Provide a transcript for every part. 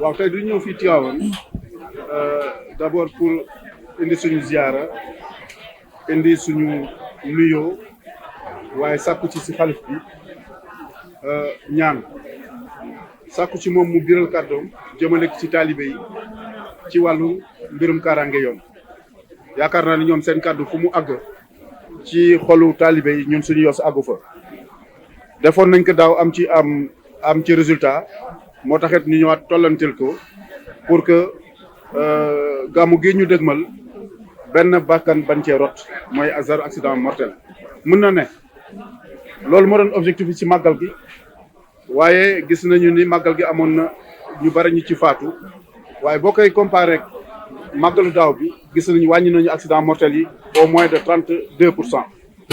waaw tey du ñëw fii Tivaouane d'abord pour indi suñu ziara indi suñu nuyoo waaye sàkku ci si xalif bi ñaan sàkku ci moom mu biral kàddoom jëmale ci taalibe yi ci wàllu mbirum kaaraange yoon yaakaar naa ni ñoom seen kàddu fu mu àgg ci xolu taalibe yi ñun suñu yos àggu fa defoon nañ ko daaw am ci résultat moo taxit ñu ñëwaat tollantil ko pour que gàmmu gi ñu dëgmal benn bakkan bañ cee rot mooy zéro accident mortel mën na ne loolu moo doon objectif bi ci màggal gi waaye gis nañu ni màggal gi amoon na ñu bari ñu ci faatu waaye boo koy comparé màggalu daaw bi gis nañu wàññi nañu accident mortel yi au moins de 32%.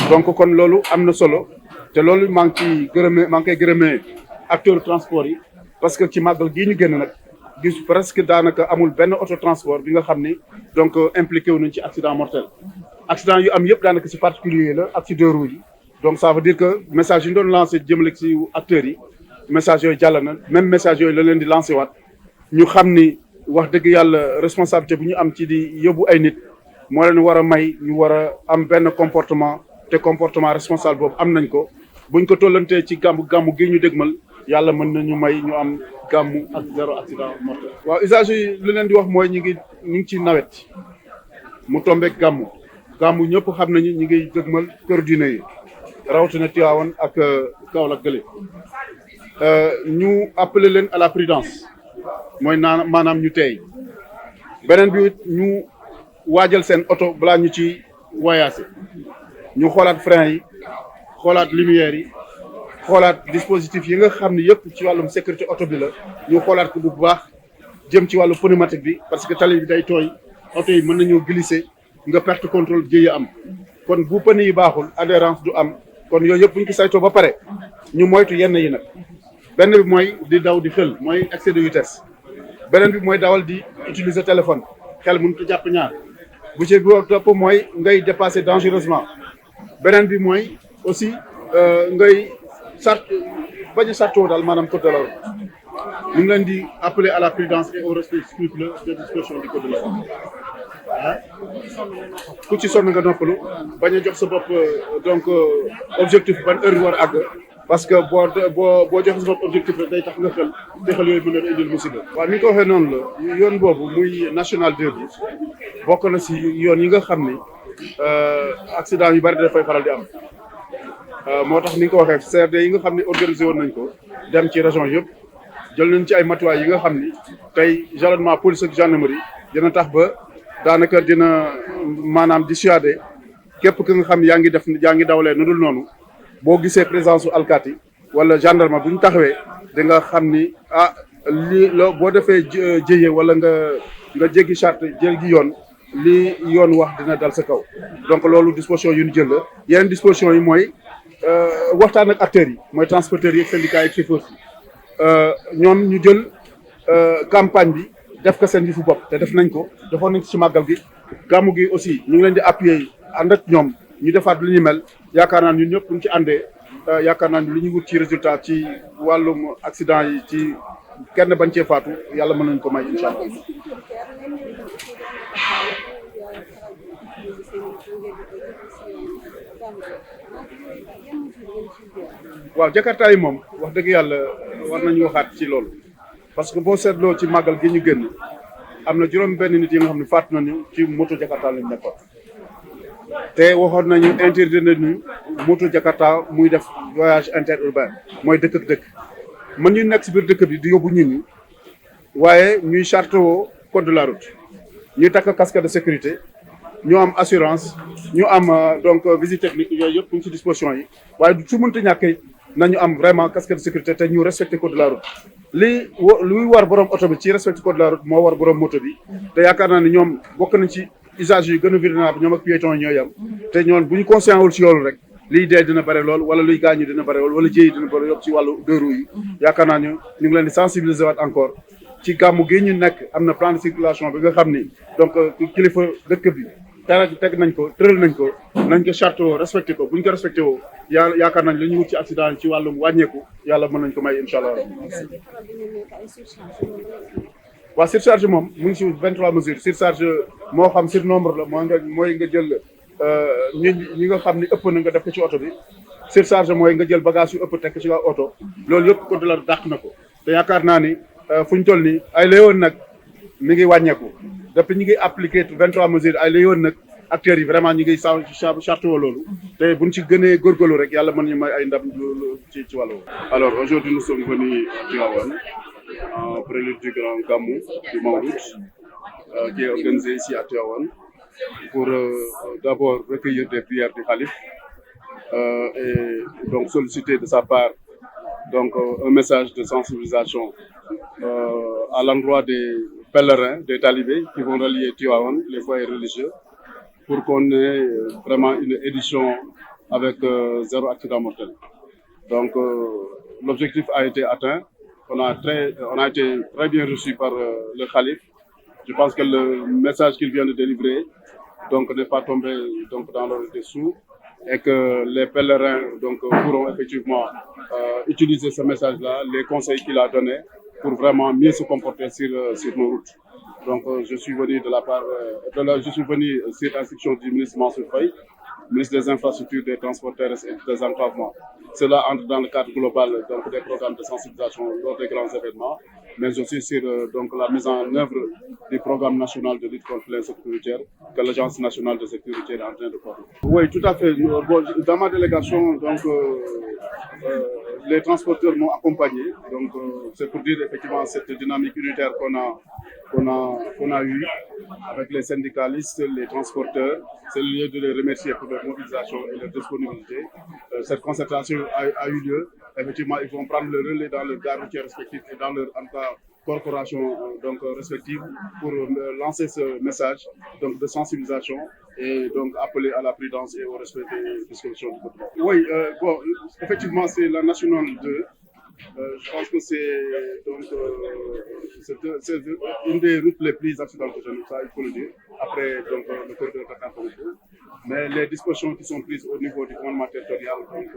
donc kon loolu am na solo te loolu maa ngi koy gërëmee acteur transport yi parce que ci màggal gii ñu génn nag gis presque daanaka amul benn auto transport bi nga xam ni donc impliqué wu nañ ci accident mortel accident yu am yëpp daanaka ci particulier la ak ci deux roues yi donc ça veut dire que message yi ñu doon lancé jëmale ci acteurs yi message yooyu jàll na même message yooyu la leen di lancé waat ñu xam ni wax dëgg yàlla responsabilité bu ñu am ci di yóbbu ay nit moo leen war a may ñu war a am benn comportement te comportement responsable boobu am nañ ko buñ ko tollantee ci gàmmu gi ñu dégmal yàlla mën nañu may ñu am gàmmu ak zéro accident mortel. waaw usagers yi li leen di wax mooy ñu ngi ci nawet mu tombeek gàmmu ñëpp xam nañu ñu ngi dégmal kër diine yi rawatina Tivaouane ak Kaolack gële ñu appeler leen à la prudence mooy maanaam ñu teey beneen bi ñu waajal seen oto balaa ñu ci voyagé ñu xoolaat frein yi xoolaat lumière yi xoolaat dispositif yi nga xam ne yëpp ci wàllum sécurité oto bi la ñu xoolaat ko bu baax jëm ci wàllu pneumatique bi parce que tali bi day tooy oto yi mën nañoo glisser nga perte contrôle jéye am kon bu pneu yi baaxul adhérence du am kon yooyu yëpp bu ñu ko saytoo ba pare ñu moytu yenn yi nag benn bi mooy di daw di xël mooy excès de vitesse beneen bi mooy dawal di utiliser téléphone xel mënut a jàpp ñaar bu ci topp mooy ngay dépasser dangereusement beneen bi mooy aussi ngay bañ a sartoo daal maanaam code de la route ñu ngi leen di appeler à la prudence et au respect scrupuleux des dispositions du code de la route ku ci sonn nga noppalu bañ a jox sa bopp donc objectif ban heure war a àgg parce que boo joxe sa bopp objectif rek day tax nga xel te xel yooyu mën na indil musiba. waaw ni nga ko waxee noonu la yoon boobu muy national 2 bi bokk na si yoon yi nga xam ni accident yu bari dafay faral di am moo tax ni nga ko waxee CRD yi nga xam ne organisé woon nañ ko dem ci région yëpp jël nañ ci ay matuwaay yi nga xam ni tey jalonnement police ak gendarmerie dina tax ba daanaka dina maanaam dissuader képp ki nga xam yaa ngi dawalee nu dul noonu boo gisee présence su alkaati wala gendarme bu ñu taxawee di nga xam ni lii boo defee jëye wala nga jéggi charte jéggi yoon li yoon wax dina dal sa kaw donc loolu disposition yu ñu jël la yeneen disposition yi mooy waxtaan ak acteurs yi mooy transporteurs yi ak syndicats yi ak chauffeurs yi ñoom ñu jël campagne bi def ko seen yëfu bopp te defoon nañ ci màggal gi gàmmu gi aussi ñu ngi leen di appuyer ànd ak ñoom ñu defaat li ñu mel yaakaar naa ñun ñëpp ñu ci àndee yaakaar naa li ñu wut ci résultat ci wàllum accident yi ci kenn bañ cee faatu yàlla mën nañu ko may incha allah. waaw jakarta yi moom wax dëgg yàlla war nañu waxaat ci loolu parce que boo seetloo ci màggal gi ñu génn am na juróom benn nit yi nga xam ne faatu nañu ci moto jakarta lañ nekkoon te waxoon nañu interdit nañu moto jakarta muy def voyage interurbain mooy dëkk ak dëkk mën ñu nekk si biir dëkk bi di yóbbu nit ñi waaye ñuy charte woo code de la route ñuy takk casque de sécurité ñu am assurance ñu am donc visite technique yooyu yëpp ñu ci disposition yi waaye su mënta ñàkkee nañu am vraiment casque de sécurité te ñu respecté code de la route luy war borom oto bi ci respecté code de la route moo war borom moto bi te yaakaar naa ne ñoom bokk nañ ci usage yu gën a vulnérable ñoom ak piéton yi ñooy am te ñoom bu ñu conscient wul ci yoolu rek liy dee dina bare lool wala luy gaañu dina bare lool wala jéey dina bare yëpp ci wàllu deux roues yi yaakaar naa ñu ngi leen di sensibiliser waat encore ci gàmmu gi ñu nekk am na plan de circulation bi nga xam ni donc kilifa dëkk bi teg nañ ko tëral nañ ko charte woo respecté ko bu ñu ko respecté woo yaakaar nañ li ñu wut ci accident yi ci wàllum wàññeeku yàlla mën nañ ko may incha allah. waa surcharge moom mu ngi si 23 mesures surcharge moo xam surnombre la mooy nga jël ñi nga xam ni ëpp na nga def ko ci oto bi surcharge mooy nga jël bagage yu ëpp tekk ci nga oto loolu yëpp code de la route dàq na ko te yaakaar naa ni fu ñu toll nii ay la yoon nag mi ngi wàññeeku depuis ñi ngi appliqué 23 mesures ay la yoon nag acteurs yi vraiment ñi ngi charte woo loolu te buñ ci gënee góorgóorlu rek yàlla mën ñu may ay ndam ci wàllu. Alors aujourd'hui nous sommes venus à Tivaouane en prélude du grand Gamou du Mawlud qui est organisé ici à Tivaouane pour d'abord recueillir des prières du Khalife et donc solliciter de sa part donc un message de sensibilisation à l'endroit des pèlerins, des talibés qui vont relier Tivaouane, les foyers religieux, pour qu'on ait vraiment une édition avec zéro accident mortel. Donc l'objectif a été atteint. On a été très bien reçu par le Khalife. Je pense que le message qu'il vient de délivrer donc n'est pas tombé donc dans l'oreille des sourds et que les pèlerins donc pourront effectivement utiliser ce message-là, les conseils qu'il a donnés pour vraiment mieux se comporter sur nos routes. Donc je suis venu je suis venu sur instruction du ministre Mansour Faye, ministre des Infrastructures, des Transports terrestres et du Désenclavement. Cela entre dans le cadre global donc, des programmes de sensibilisation lors des grands événements, mais aussi sur donc, la mise en œuvre du programme national de lutte contre l'insécurité routière que l'Agence nationale de sécurité routière est en train de coordonner. Oui, tout à fait. Dans ma délégation, donc, les transporteurs m'ont accompagné. Donc, c'est pour dire effectivement cette dynamique unitaire qu'on a eue avec les syndicalistes, les transporteurs. C'est le lieu de les remercier pour leur mobilisation et leur disponibilité. Cette concertation a eu lieu. Effectivement, ils vont prendre le relais dans leurs gares routières respectives et dans leur corporations donc respectives pour lancer ce message donc de sensibilisation et donc appeler à la prudence et au respect des dispositions du code. Oui, bon, effectivement, c'est la nationale 2. Je pense que c'est une des routes les plus accidentées, ça il faut le dire, après donc, le corridor Dakar-Congo. Mais les dispositions qui sont prises au niveau du commandement territorial, donc,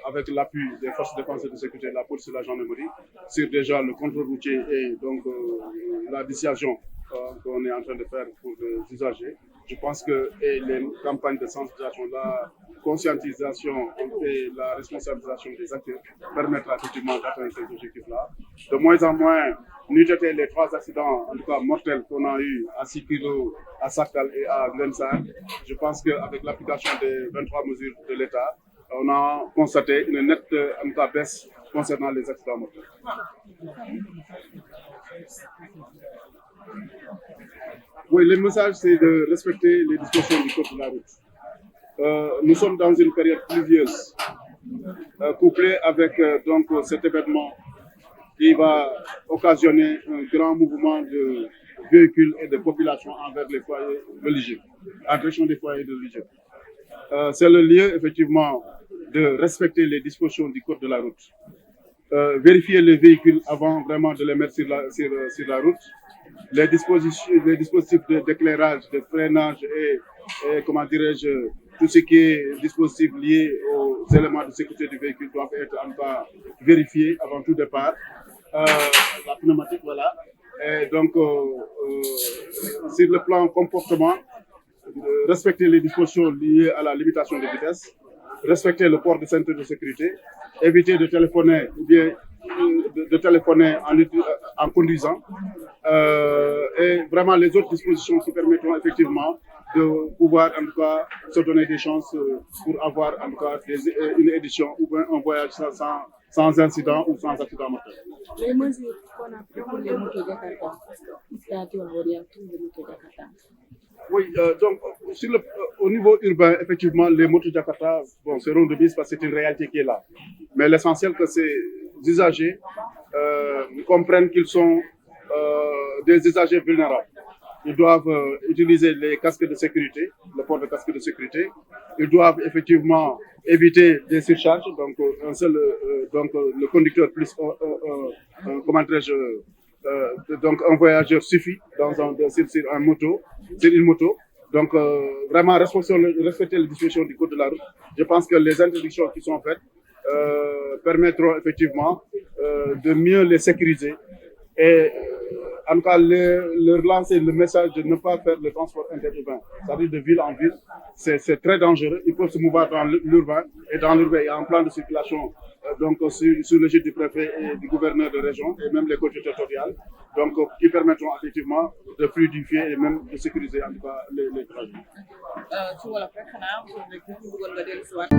avec l'appui des forces de défense et de sécurité, la police et la gendarmerie, sur déjà le contrôle routier et donc la dissuasion qu'on est en train de faire pour les usagers. Je pense que les campagnes de sensibilisation, la conscientisation et la responsabilisation des acteurs permettra effectivement d'atteindre ces objectifs-là. De moins en moins, nous étions les 3 accidents, en tout cas mortels, qu'on a eu à Sikilo, à Sakal et à Glensar. Je pense qu'avec l'application des 23 mesures de l'État, on a constaté une nette en tout cas, baisse concernant les accidents mortels. Oui, le message, c'est de respecter les dispositions du code de la route. Nous sommes dans une période pluvieuse, couplée avec donc, cet événement qui va occasionner un grand mouvement de véhicules et de populations envers les foyers religieux, en direction des foyers religieux. C'est le lieu, effectivement, de respecter les dispositions du code de la route. Vérifier les véhicules avant vraiment de les mettre sur la route. Les dispositifs d'éclairage, de freinage et comment dirais-je, tout ce qui est dispositif lié aux éléments de sécurité du véhicule doivent être en cas vérifiés avant tout départ. La pneumatique, voilà. Et donc, sur le plan comportement, respecter les dispositions liées à la limitation de vitesse, respecter le port de ceinture de sécurité, éviter de téléphoner ou bien de téléphoner en conduisant et vraiment les autres dispositions qui permettront effectivement de pouvoir en tout cas se donner des chances pour avoir en tout cas une édition ou un voyage sans incident ou sans accident mortel. Les mesures qu'on a prises pour les motos Jakarta, oui, donc au niveau urbain, effectivement, les motos Jakarta seront de mise parce que c'est une réalité qui est là. Mais l'essentiel que ces usagers comprennent qu'ils sont des usagers vulnérables. Ils doivent utiliser les casques de sécurité, le port de casque de sécurité. Ils doivent effectivement éviter des surcharges. Donc, le conducteur plus, comment dirais-je, donc un voyageur suffit sur une moto. Donc, vraiment respecter les dispositions du code de la route. Je pense que les interdictions qui sont faites permettront effectivement de mieux les sécuriser et en tout cas leur lancer le message de ne pas faire le transport interurbain, c'est-à-dire de ville en ville. C'est très dangereux. Ils peuvent se mouvoir dans l'urbain, et dans l'urbain, il y a un plan de circulation donc sur l'égide du préfet et du gouverneur de région et même les collectivités territoriales, donc qui permettront effectivement de fluidifier et même de sécuriser en tout cas les trajets. ci wolof rek xanaa monsieur le directeur ñu bëggoon nga dellu si waat